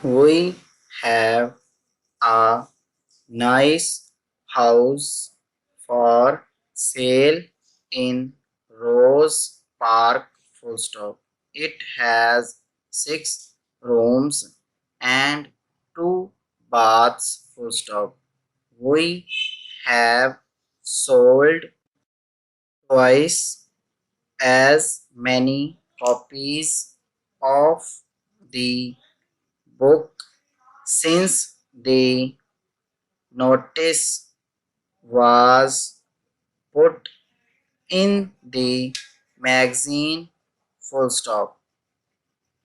We have a nice house for sale in Rose Park. Full stop. It has 6 rooms and 2 baths. Full stop. We have sold twice as many copies of the book since the notice was put in the magazine. Full stop.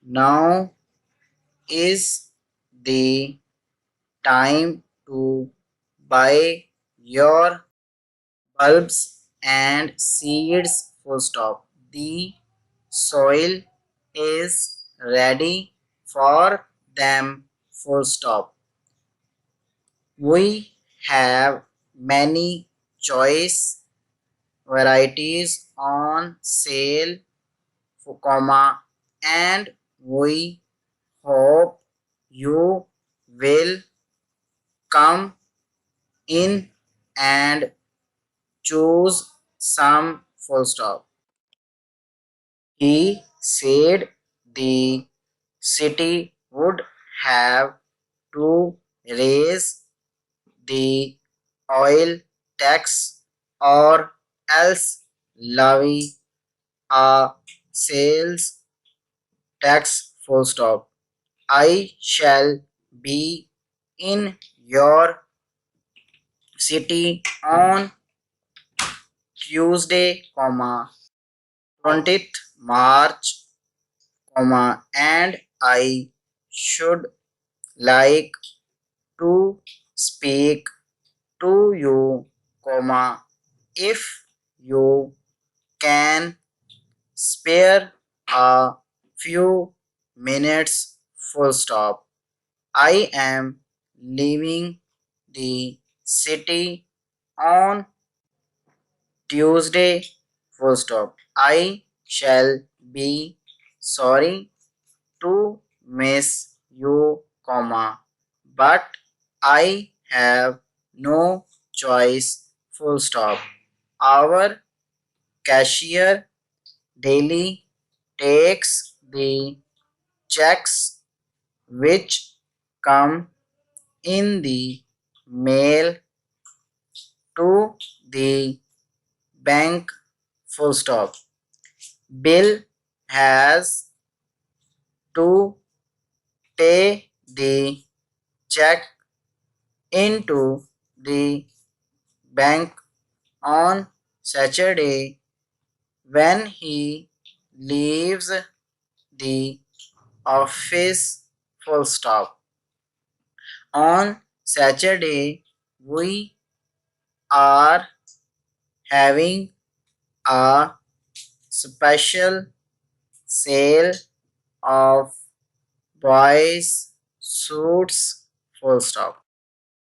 Now is the time to buy your bulbs and seeds. Full stop. The soil is ready for them. Full stop. We have many choice varieties on sale, comma, and we hope you will come in and choose some. Full stop. He said the city would have to raise the oil tax or else levy a sales tax. Full stop. I shall be in your city on Tuesday, 20th March, and I should like to speak to you, if you can spare a few minutes. Full stop. I am leaving the city on Tuesday. Full stop. I shall be sorry to miss you, but I have no choice. Full stop. Our cashier daily takes the checks which come in the mail to the bank. Full stop. Bill has to pay the check into the bank on Saturday when he leaves the office. Full stop. On Saturday, we are having a special sale of boys' suits. Full stop.